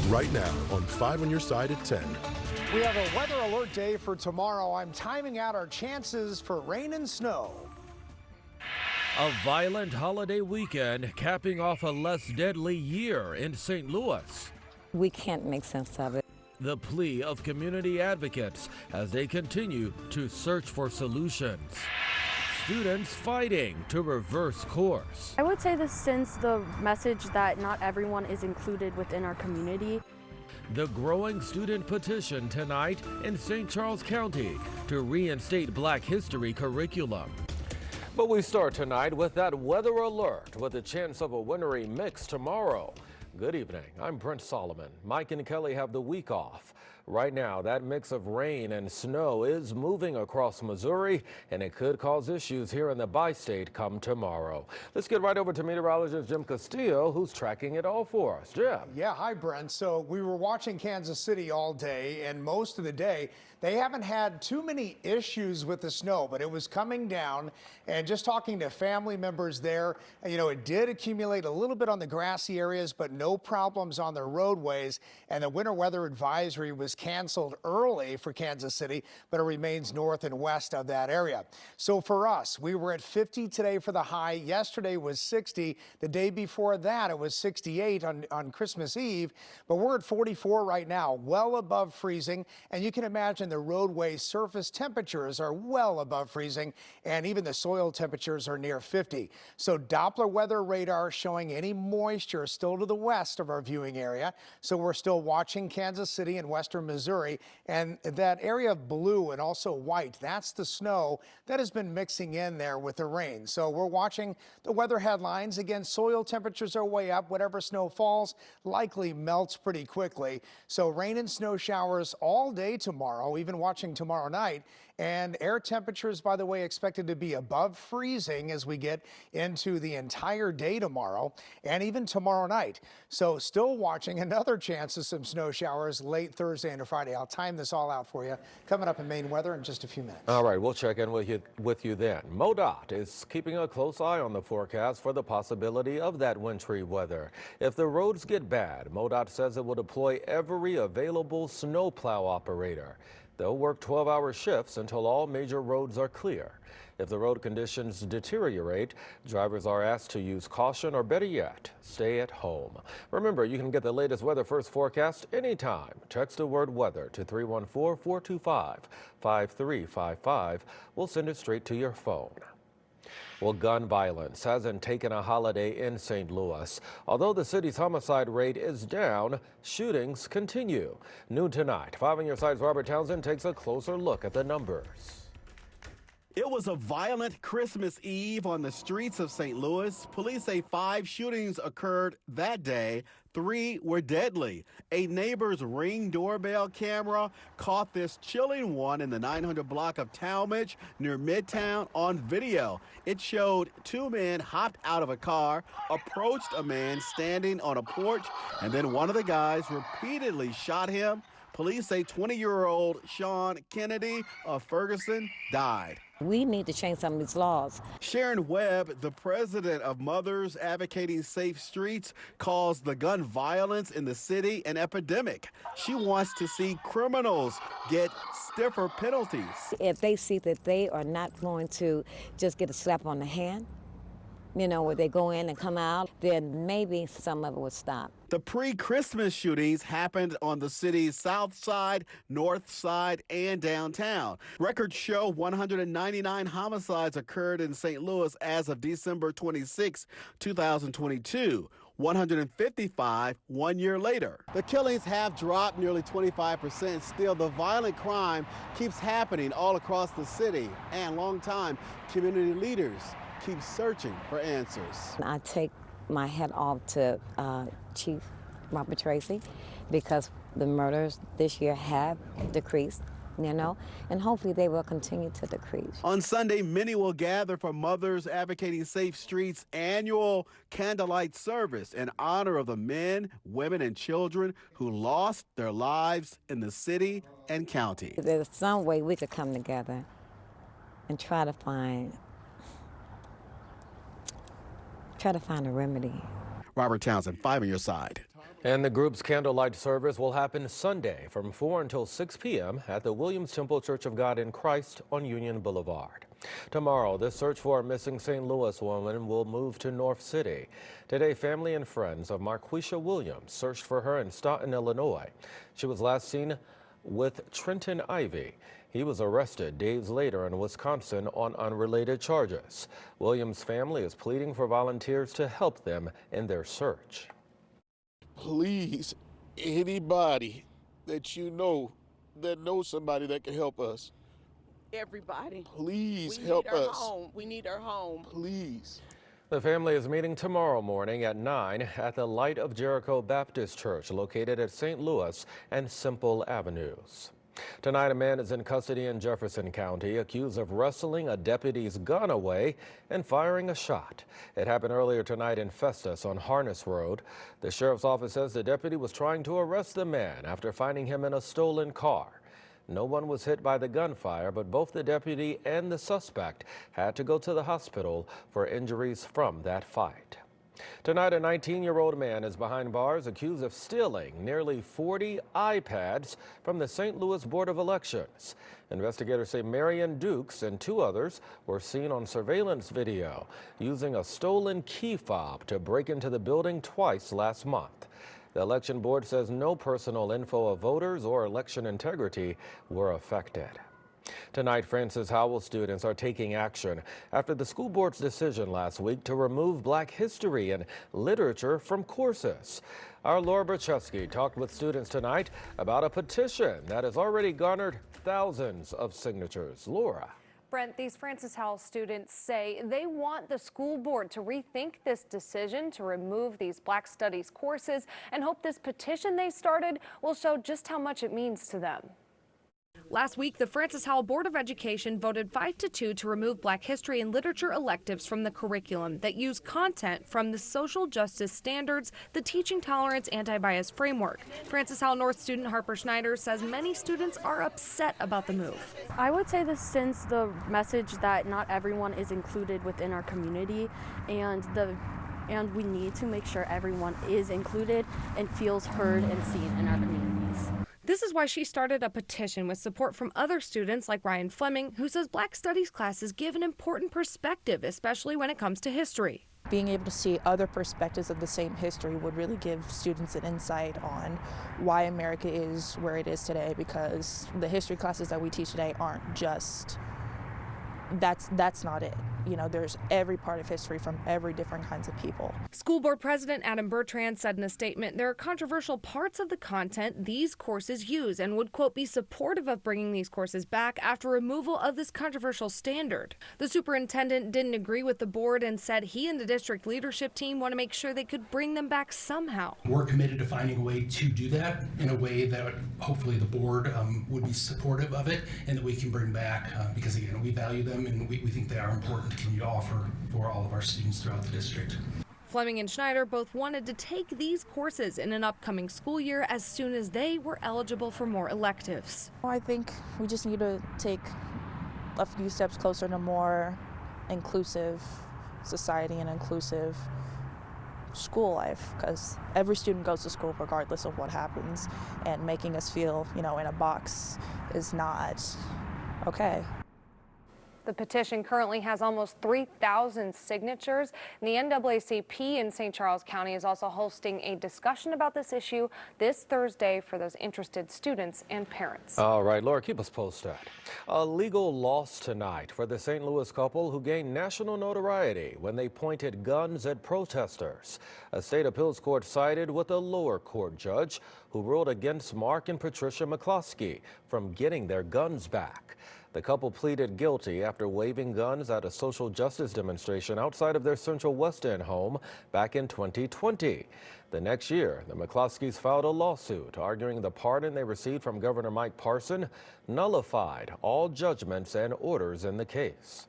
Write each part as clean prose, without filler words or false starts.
right now on 5 on your side at 10. We have a weather alert day for tomorrow. I'm timing out our chances for rain and snow. A violent holiday weekend capping off a less deadly year in St. Louis. We can't make sense of it. The plea of community advocates as they continue to search for solutions. Students fighting to reverse course. I would say this sends the message that not everyone is included within our community. The growing student petition tonight in St. Charles County to reinstate Black history curriculum. But we start tonight with that weather alert with a chance of a wintry mix tomorrow. Good evening. I'm Brent Solomon. Mike and Kelly have the week off. Right now, that mix of rain and snow is moving across Missouri, and it could cause issues here in the bi-state come tomorrow. Let's get right over to meteorologist Jim Castillo, who's tracking it all for us. Jim. Yeah, hi, Brent. So we were watching Kansas City all day, and most of the day, they haven't had too many issues with the snow, but it was coming down. And just talking to family members there, you know, it did accumulate a little bit on the grassy areas, but no problems on the roadways. And the winter weather advisory was canceled early for Kansas City, but it remains north and west of that area. So for us, we were at 50 today for the high. Yesterday was 60. The day before that, it was 68 on Christmas Eve. But we're at 44 right now, well above freezing. And you can imagine the roadway surface temperatures are well above freezing, and even the soil temperatures are near 50. So Doppler weather radar showing any moisture still to the west of our viewing area. So we're still watching Kansas City and western Missouri, and that area of blue and also white, that's the snow that has been mixing in there with the rain. So we're watching the weather headlines. Again, soil temperatures are way up. Whatever snow falls likely melts pretty quickly. So rain and snow showers all day tomorrow, even watching tomorrow night. And air temperatures, by the way, expected to be above freezing as we get into the entire day tomorrow and even tomorrow night. So still watching another chance of some snow showers late Thursday and Friday. I'll time this all out for you coming up in Maine weather in just a few minutes. All right, we'll check in with you then. MoDOT is keeping a close eye on the forecast for the possibility of that wintry weather. If the roads get bad, MoDOT says it will deploy every available snowplow operator. They'll work 12-hour shifts until all major roads are clear. If the road conditions deteriorate, drivers are asked to use caution or, better yet, stay at home. Remember, you can get the latest weather first forecast anytime. Text the word weather to 314-425-5355. We'll send it straight to your phone. Well, gun violence hasn't taken a holiday in St. Louis. Although the city's homicide rate is down, shootings continue. Noon tonight, 5 on your side's Robert Townsend takes a closer look at the numbers. It was a violent Christmas Eve on the streets of St. Louis. Police say 5 shootings occurred that day. 3 were deadly. A neighbor's Ring doorbell camera caught this chilling one in the 900 block of Talmadge near Midtown on video. It showed 2 men hopped out of a car, approached a man standing on a porch, and then one of the guys repeatedly shot him. Police say 20-year-old Sean Kennedy of Ferguson died. We need to change some of these laws. Sharon Webb, the president of Mothers Advocating Safe Streets, calls the gun violence in the city an epidemic. She wants to see criminals get stiffer penalties. If they see that they are not going to just get a slap on the hand, you know, where they go in and come out, then maybe some of it would stop. The pre-Christmas shootings happened on the city's south side, north side, and downtown. Records show 199 homicides occurred in St. Louis as of December 26, 2022. 155 1 year later. The killings have dropped nearly 25%. Still, the violent crime keeps happening all across the city, and longtime community leaders keep searching for answers. I take my hat off to Chief Robert Tracy, because the murders this year have decreased, you know, and hopefully they will continue to decrease. On Sunday, many will gather for Mothers Advocating Safe Streets' annual candlelight service in honor of the men, women, and children who lost their lives in the city and county. There's some way we could come together and try to find a remedy. Robert Townsend, 5 on your side. And the group's candlelight service will happen Sunday from 4 until 6 p.m. at the Williams Temple Church of God in Christ on Union Boulevard. Tomorrow, the search for a missing St. Louis woman will move to North City. Today, family and friends of Marquisha Williams searched for her in Staunton, Illinois. She was last seen with Trenton Ivy. He was arrested days later in Wisconsin on unrelated charges. Williams' family is pleading for volunteers to help them in their search. Please, anybody that you know that knows somebody that can help us, everybody. please We help need our us. home. We need our home. Please. The family is meeting tomorrow morning at 9 at the Light of Jericho Baptist Church located at St. Louis and Simple Avenues. Tonight, a man is in custody in Jefferson County accused of wrestling a deputy's gun away and firing a shot. It happened earlier tonight in Festus on Harness Road. The sheriff's office says the deputy was trying to arrest the man after finding him in a stolen car. No one was hit by the gunfire, but both the deputy and the suspect had to go to the hospital for injuries from that fight. Tonight, a 19-year-old man is behind bars accused of stealing nearly 40 iPads from the St. Louis Board of Elections. Investigators say Marion Dukes and 2 others were seen on surveillance video using a stolen key fob to break into the building twice last month. The election board says no personal info of voters or election integrity were affected. Tonight, Francis Howell students are taking action after the school board's decision last week to remove Black history and literature from courses. Our Laura Berchesky talked with students tonight about a petition that has already garnered thousands of signatures. Laura. Brent, these Francis Howell students say they want the school board to rethink this decision to remove these Black Studies courses and hope this petition they started will show just how much it means to them. Last week, the Francis Howell Board of Education voted 5-2 to remove Black history and literature electives from the curriculum that use content from the social justice standards, the Teaching Tolerance Anti-Bias Framework. Francis Howell North student Harper Schneider says many students are upset about the move. I would say this sends the message that not everyone is included within our community, and we need to make sure everyone is included and feels heard and seen in our communities. This is why she started a petition with support from other students like Ryan Fleming, who says Black Studies classes give an important perspective, especially when it comes to history. Being able to see other perspectives of the same history would really give students an insight on why America is where it is today, because the history classes that we teach today aren't just, that's not it. You know, there's every part of history from every different kinds of people. School board president Adam Bertrand said in a statement there are controversial parts of the content these courses use and would, quote, be supportive of bringing these courses back after removal of this controversial standard. The superintendent didn't agree with the board and said he and the district leadership team want to make sure they could bring them back somehow. We're committed to finding a way to do that in a way that hopefully the board would be supportive of it and that we can bring back because, again, we value them and we think they are important to continue to offer for all of our students throughout the district. Fleming and Schneider both wanted to take these courses in an upcoming school year as soon as they were eligible for more electives. I think we just need to take a few steps closer to more inclusive society and inclusive school life, because every student goes to school regardless of what happens, and making us feel, you know, in a box is not okay. The petition currently has almost 3,000 signatures. And the NAACP in St. Charles County is also hosting a discussion about this issue this Thursday for those interested students and parents. All right, Laura, keep us posted. A legal loss tonight for the St. Louis couple who gained national notoriety when they pointed guns at protesters. A state appeals court sided with a lower court judge who ruled against Mark and Patricia McCloskey from getting their guns back. The couple pleaded guilty after waving guns at a social justice demonstration outside of their Central West End home back in 2020. The next year, the McCloskeys filed a lawsuit arguing the pardon they received from Governor Mike Parson nullified all judgments and orders in the case.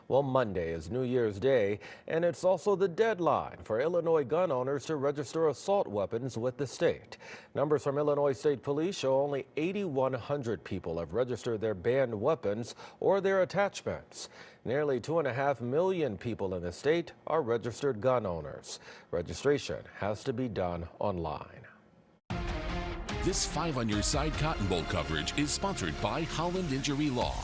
Well, Monday is New Year's Day, and it's also the deadline for Illinois gun owners to register assault weapons with the state. Numbers from Illinois State Police show only 8,100 people have registered their banned weapons or their attachments. Nearly 2.5 million people in the state are registered gun owners. Registration has to be done online. This 5 on Your Side Cotton Bowl coverage is sponsored by Holland Injury Law.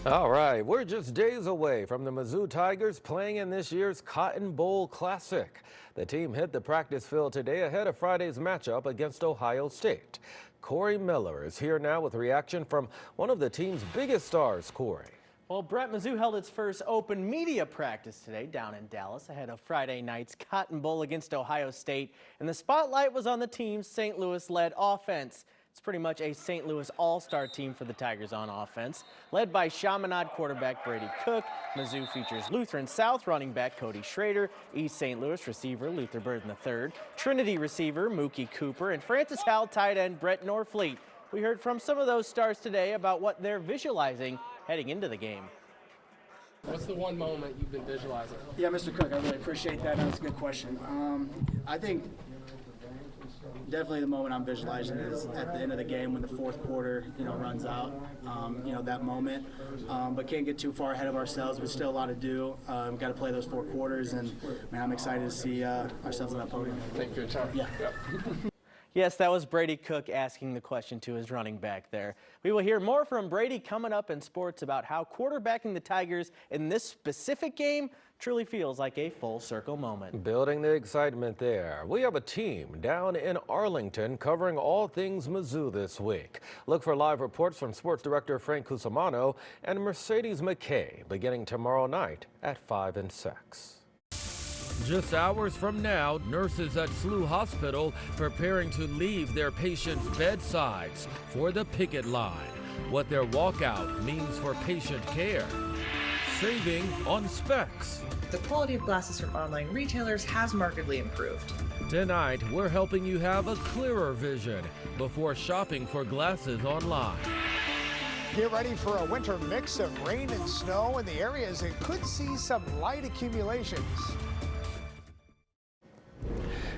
All right, we're just days away from the Mizzou Tigers playing in this year's Cotton Bowl Classic. The team hit the practice field today ahead of Friday's matchup against Ohio State. Corey Miller is here now with reaction from one of the team's biggest stars. Corey. Well, Brett, Mizzou held its first open media practice today down in Dallas ahead of Friday night's Cotton Bowl against Ohio State, and the spotlight was on the team's St. Louis-led offense. It's pretty much a St. Louis all-star team for the Tigers on offense. Led by Chaminade quarterback Brady Cook, Mizzou features Lutheran South running back Cody Schrader, East St. Louis receiver Luther Burden III, Trinity receiver Mookie Cooper, and Francis Howell tight end Brett Norfleet. We heard from some of those stars today about what they're visualizing heading into the game. What's the one moment you've been visualizing? Yeah, Mr. Cook, I really appreciate that. That's a good question. I think definitely the moment I'm visualizing is at the end of the game when the fourth quarter, runs out. That moment. But can't get too far ahead of ourselves. There's still a lot to do. We've got to play those 4 quarters, and man, I'm excited to see ourselves on that podium. Thank you for your time. Yeah. Yes, that was Brady Cook asking the question to his running back there. We will hear more from Brady coming up in sports about how quarterbacking the Tigers in this specific game truly feels like a full circle moment. Building the excitement there. We have a team down in Arlington covering all things Mizzou this week. Look for live reports from sports director Frank Cusimano and Mercedes McKay beginning tomorrow night at 5 and 6. Just hours from now, nurses at SLU Hospital preparing to leave their patients' bedsides for the picket line. What their walkout means for patient care. Saving on specs. The quality of glasses from online retailers has markedly improved. Tonight, we're helping you have a clearer vision before shopping for glasses online. Get ready for a winter mix of rain and snow in the areas that could see some light accumulations.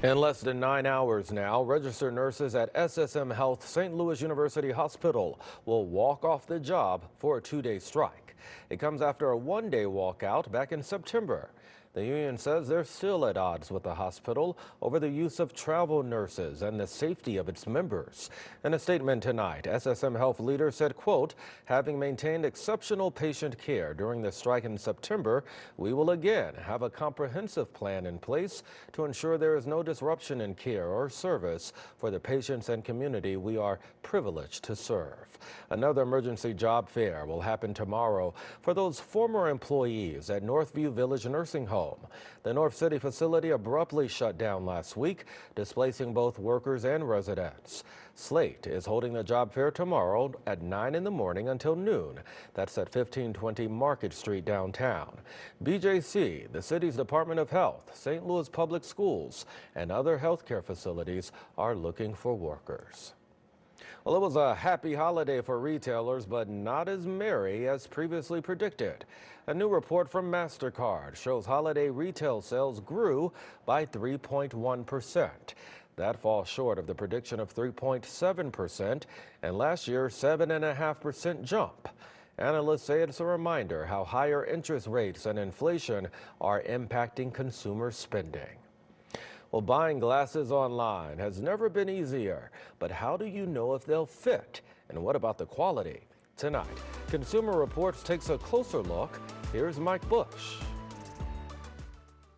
In less than 9 hours now, registered nurses at SSM Health St. Louis University Hospital will walk off the job for a 2-day strike. It comes after a 1-day walkout back in September. The union says they're still at odds with the hospital over the use of travel nurses and the safety of its members. In a statement tonight, SSM Health leaders said, quote, having maintained exceptional patient care during the strike in September, we will again have a comprehensive plan in place to ensure there is no disruption in care or service for the patients and community we are privileged to serve. Another emergency job fair will happen tomorrow for those former employees at Northview Village Nursing Home. The North City facility abruptly shut down last week, displacing both workers and residents. Slate is holding the job fair tomorrow at 9 in the morning until noon. That's at 1520 Market Street downtown. BJC, the city's Department of Health, St. Louis Public Schools, and other healthcare facilities are looking for workers. Well, it was a happy holiday for retailers, but not as merry as previously predicted. A new report from MasterCard shows holiday retail sales grew by 3.1%. That falls short of the prediction of 3.7% and last year's 7.5% jump. Analysts say it's a reminder how higher interest rates and inflation are impacting consumer spending. Well, buying glasses online has never been easier, but how do you know if they'll fit? And what about the quality? Tonight, Consumer Reports takes a closer look. Here's Mike Bush.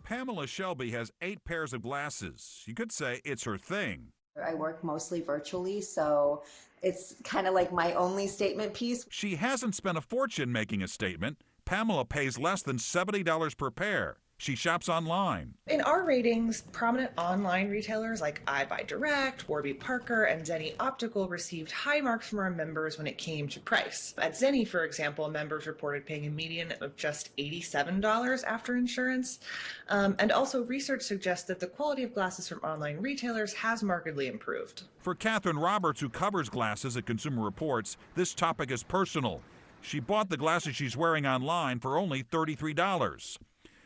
Pamela Shelby has 8 pairs of glasses. You could say it's her thing. I work mostly virtually, so it's kind of like my only statement piece. She hasn't spent a fortune making a statement. Pamela pays less than $70 per pair. She shops online. In our ratings, prominent online retailers like iBuyDirect, Warby Parker, and Zenni Optical received high marks from our members when it came to price. At Zenni, for example, members reported paying a median of just $87 after insurance. And also research suggests that the quality of glasses from online retailers has markedly improved. For Catherine Roberts, who covers glasses at Consumer Reports, this topic is personal. She bought the glasses she's wearing online for only $33.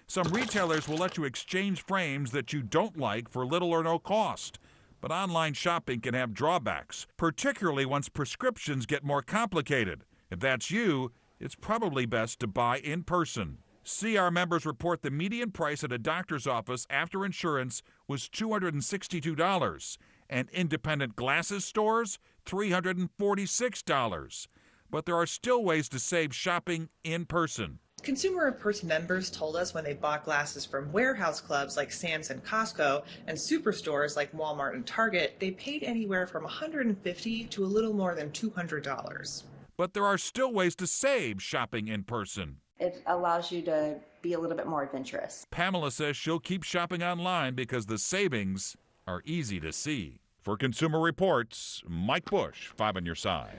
Some retailers will let you exchange frames that you don't like for little or no cost. But online shopping can have drawbacks, particularly once prescriptions get more complicated. If that's you, it's probably best to buy in person. CR members report the median price at a doctor's office after insurance was $262, and independent glasses stores, $346. But there are still ways to save shopping in person. Consumer Reports members told us when they bought glasses from warehouse clubs like Sam's and Costco and superstores like Walmart and Target, they paid anywhere from $150 to a little more than $200. But there are still ways to save shopping in person. It allows you to be a little bit more adventurous. Pamela says she'll keep shopping online because the savings are easy to see. For Consumer Reports, Mike Bush, 5 on your side.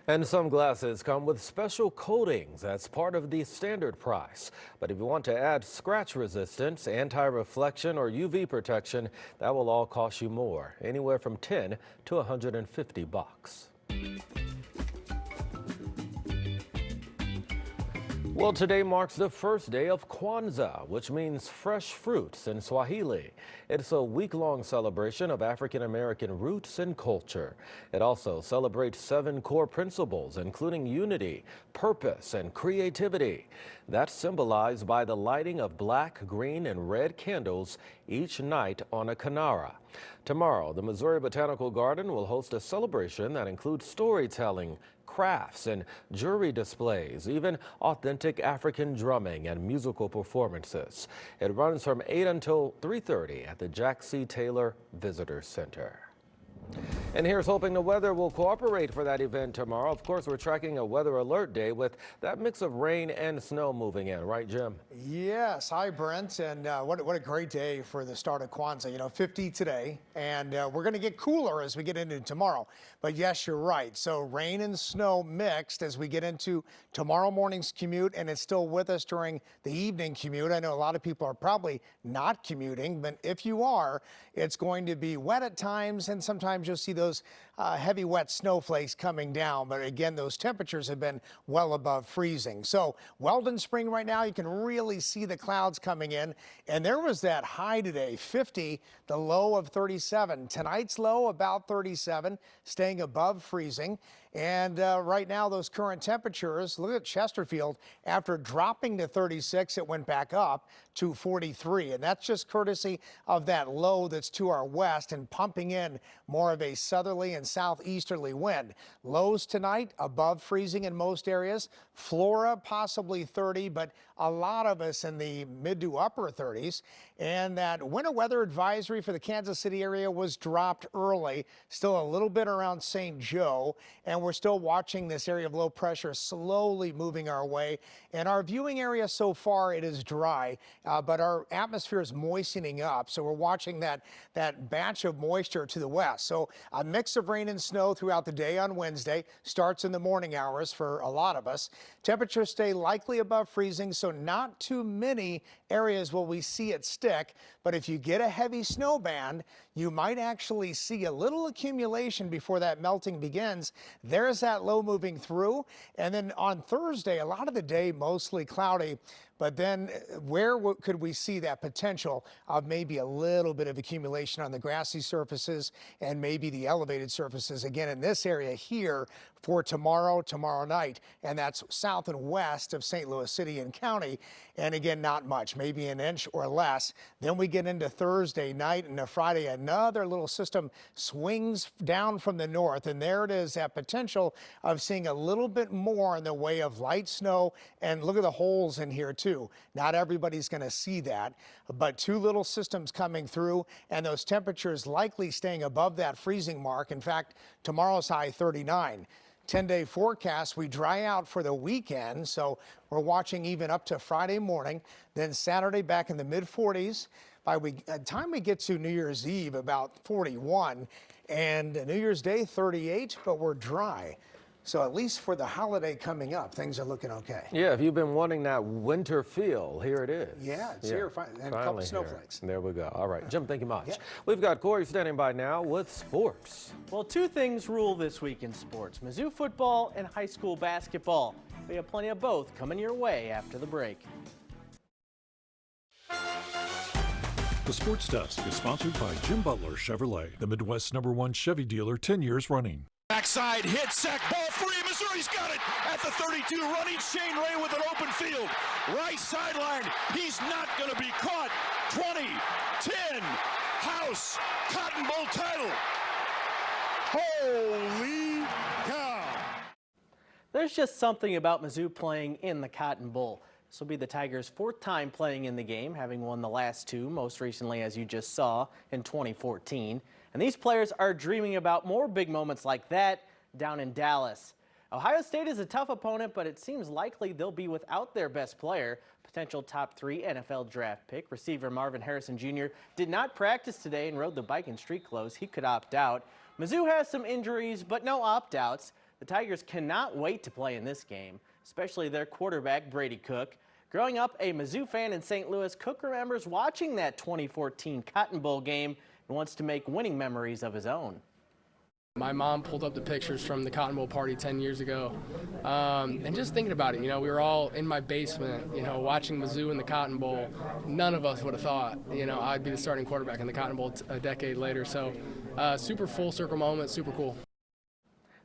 And some glasses come with special coatings as part of the standard price. But if you want to add scratch resistance, anti-reflection, or UV protection, that will all cost you more, anywhere from $10 to $150. Well, today marks the first day of Kwanzaa, which means fresh fruits in Swahili. It's a week-long celebration of African-American roots and culture. It also celebrates 7 core principles, including unity, purpose, and creativity. That's symbolized by the lighting of black, green, and red candles each night on a kinara. Tomorrow, the Missouri Botanical Garden will host a celebration that includes storytelling, crafts, and jewelry displays, even authentic African drumming and musical performances. It runs from 8 until 3:30 at the Jack C. Taylor Visitor Center. And here's hoping the weather will cooperate for that event tomorrow. Of course, we're tracking a weather alert day with that mix of rain and snow moving in, right, Jim? Yes. Hi, Brent. And what a great day for the start of Kwanzaa. You know, 50 today, and we're going to get cooler as we get into tomorrow. But yes, you're right. So rain and snow mixed as we get into tomorrow morning's commute, and it's still with us during the evening commute. I know a lot of people are probably not commuting, but if you are, it's going to be wet at times, and sometimes you'll see those heavy wet snowflakes coming down. But again, those temperatures have been well above freezing. So Weldon Spring right now, you can really see the clouds coming in. And there was that high today, 50, the low of 37. Tonight's low about 37, staying above freezing. And right now, those current temperatures, look at Chesterfield. After dropping to 36, it went back up to 43. And that's just courtesy of that low that's to our west and pumping in more of a southerly and southeasterly wind. Lows tonight above freezing in most areas. Flora possibly 30, but a lot of us in the mid to upper 30s. And that winter weather advisory for the Kansas City area was dropped early. Still a little bit around St. Joe. And we're still watching this area of low pressure slowly moving our way. In our viewing area so far, it is dry, but our atmosphere is moistening up. So we're watching that batch of moisture to the west. So a mix of rain and snow throughout the day on Wednesday. Starts in the morning hours for a lot of us. Temperatures stay likely above freezing, so not too many areas will we see it stick. But if you get a heavy snow band, you might actually see a little accumulation before that melting begins. There's that low moving through. And then on Thursday, a lot of the day mostly cloudy. But then where could we see that potential of maybe a little bit of accumulation on the grassy surfaces and maybe the elevated surfaces again in this area here for tomorrow night. And that's south and west of St. Louis City and County. And again, not much, maybe an inch or less. Then we get into Thursday night and Friday, another little system swings down from the north. And there it is, that potential of seeing a little bit more in the way of light snow. And look at the holes in here too. Not everybody's going to see that, but 2 little systems coming through and those temperatures likely staying above that freezing mark. In fact, tomorrow's high 39. 10-day forecast, we dry out for the weekend, so we're watching even up to Friday morning. Then Saturday back in the mid-40s. By the time we get to New Year's Eve, about 41, and New Year's Day 38, but we're dry. So at least for the holiday coming up, things are looking okay. Yeah, if you've been wanting that winter feel, here it is. Yeah, it's here, and a couple snowflakes. There we go. All right, Jim, thank you much. Yeah. We've got Corey standing by now with sports. Well, 2 things rule this week in sports: Mizzou football and high school basketball. We have plenty of both coming your way after the break. The Sports Desk is sponsored by Jim Butler Chevrolet, the Midwest's #1 Chevy dealer 10 years running. Backside hit, sack, ball free. Missouri's got it at the 32, running Shane Ray with an open field. Right sideline, he's not going to be caught. 20, 10, House, Cotton Bowl title. Holy cow! There's just something about Mizzou playing in the Cotton Bowl. This will be the Tigers' 4th time playing in the game, having won the last 2, most recently, as you just saw, in 2014. And these players are dreaming about more big moments like that down in Dallas. Ohio State is a tough opponent, but it seems likely they'll be without their best player. Potential top 3 NFL draft pick, receiver Marvin Harrison Jr. did not practice today and rode the bike in street clothes. He could opt out. Mizzou has some injuries, but no opt-outs. The Tigers cannot wait to play in this game, especially their quarterback, Brady Cook. Growing up a Mizzou fan in St. Louis, Cook remembers watching that 2014 Cotton Bowl game and wants to make winning memories of his own. My mom pulled up the pictures from the Cotton Bowl party 10 years ago. And just thinking about it, we were all in my basement, watching Mizzou in the Cotton Bowl. None of us would have thought, I'd be the starting quarterback in the Cotton Bowl a decade later. So super full circle moment, super cool.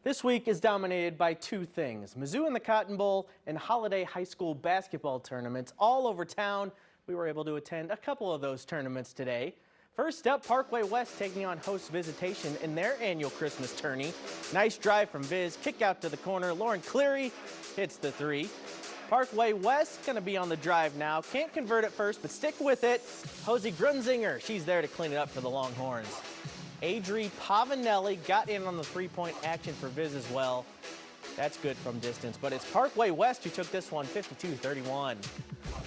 This week is dominated by 2 things: Mizzou in the Cotton Bowl and holiday high school basketball tournaments all over town. We were able to attend a couple of those tournaments today. First up, Parkway West taking on host Visitation in their annual Christmas tourney. Nice drive from Viz, kick out to the corner. Lauren Cleary hits the 3. Parkway West going to be on the drive now. Can't convert at first, but stick with it. Hosey Grunzinger, she's there to clean it up for the Longhorns. Adri Pavanelli got in on the 3-point action for Viz as well. That's good from distance, but it's Parkway West who took this one 52-31.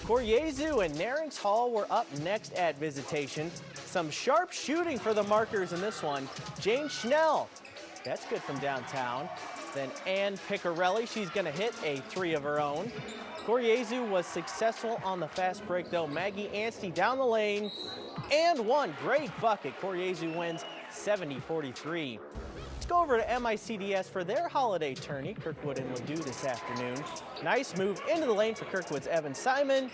Koryezu and Narings Hall were up next at Visitation. Some sharp shooting for the markers in this one. Jane Schnell, that's good from downtown. Then Ann Piccarelli, she's going to hit a 3 of her own. Koryezu was successful on the fast break, though. Maggie Anstey down the lane and one. Great bucket. Koryezu wins 70-43. Let's go over to MICDS for their holiday tourney. Kirkwood and Ladue this afternoon. Nice move into the lane for Kirkwood's Evan Simon.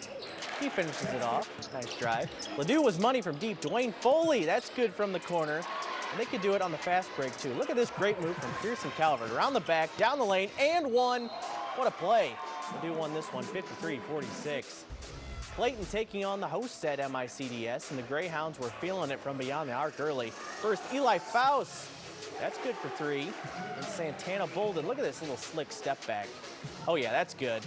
He finishes it off. Nice drive. Ladue was money from deep. Dwayne Foley, that's good from the corner. And they could do it on the fast break, too. Look at this great move from Pearson Calvert. Around the back, down the lane, and one. What a play. Ladue won this one 53-46. Clayton taking on the hosts at MICDS, and the Greyhounds were feeling it from beyond the arc early. First, Eli Faust. That's good for 3. And Santana Bolden. Look at this little slick step back. Oh, yeah, that's good.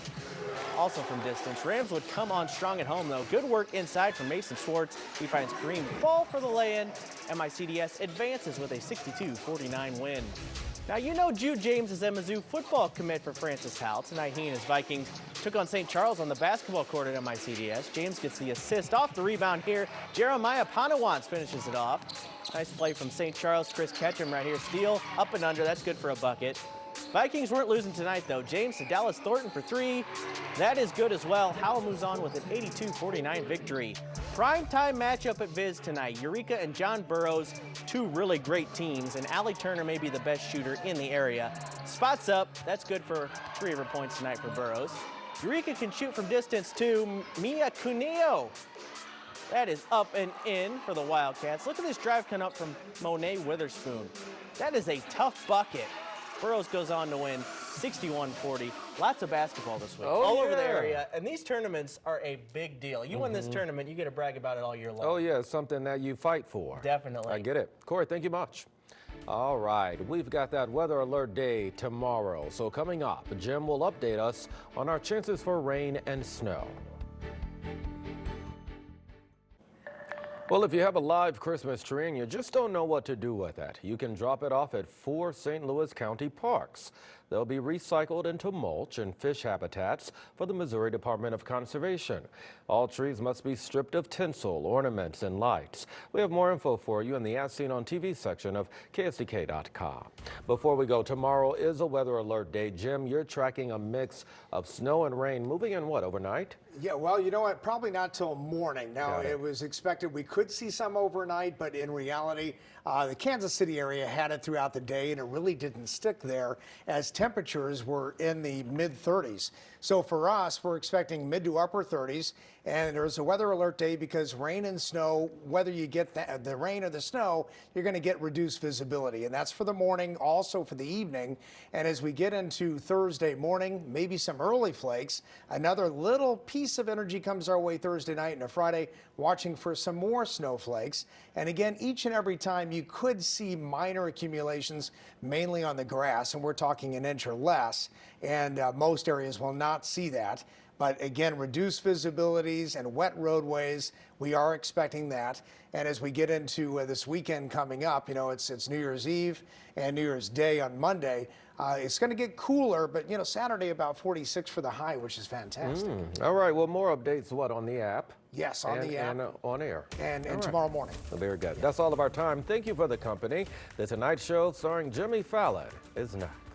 Also from distance. Rams would come on strong at home, though. Good work inside from Mason Schwartz. He finds Kareem Ball for the lay-in. MICDS advances with a 62-49 win. Now, Jude James is a Mizzou football commit for Francis Howell. Tonight, he and his Vikings took on St. Charles on the basketball court at MICDS. James gets the assist off the rebound here. Jeremiah Panawans finishes it off. Nice play from St. Charles. Chris Ketchum right here. Steal, up and under. That's good for a bucket. Vikings weren't losing tonight, though. James to Dallas Thornton for 3. That is good as well. Howell moves on with an 82-49 victory. Primetime matchup at Viz tonight. Eureka and John Burroughs, 2 really great teams, and Allie Turner may be the best shooter in the area. Spots up. That's good for 3 of her points tonight for Burroughs. Eureka can shoot from distance, too. Mia Cuneo. That is up and in for the Wildcats. Look at this drive coming up from Monet Witherspoon. That is a tough bucket. Burroughs goes on to win 61-40. Lots of basketball this week, all over the area. And these tournaments are a big deal. You win this tournament, you get to brag about it all year long. Oh, yeah, it's something that you fight for. Definitely. I get it. Corey, thank you much. All right, we've got that weather alert day tomorrow. So coming up, Jim will update us on our chances for rain and snow. Well, if you have a live Christmas tree and you just don't know what to do with it, you can drop it off at 4 St. Louis County parks. They'll be recycled into mulch and fish habitats for the Missouri Department of Conservation. All trees must be stripped of tinsel, ornaments, and lights. We have more info for you in the As Seen on TV section of KSDK.com. Before we go, tomorrow is a weather alert day. Jim, you're tracking a mix of snow and rain moving in what, overnight? Yeah, well, you know what? Probably not till morning. Now, it was expected we could see some overnight, but in reality, the Kansas City area had it throughout the day, and it really didn't stick there as temperatures were in the mid-30s. So for us, we're expecting mid to upper 30s, and there's a weather alert day because rain and snow, whether you get the rain or the snow, you're going to get reduced visibility, and that's for the morning, also for the evening. And as we get into Thursday morning, maybe some early flakes, another little piece of energy comes our way Thursday night and a Friday, watching for some more snowflakes. And again, each and every time you could see minor accumulations, mainly on the grass, and we're talking an inch or less, and most areas will not see that. But again, reduced visibilities and wet roadways, we are expecting that. And as we get into this weekend coming up, you know, it's New Year's Eve and New Year's Day on Monday. It's going to get cooler, but, you know, Saturday about 46 for the high, which is fantastic. All right, well, more updates, what, on the app? Yes, on the app. And on air. And All right. tomorrow morning. Very good. That's all of our time. Thank you for the company. The Tonight Show starring Jimmy Fallon is next.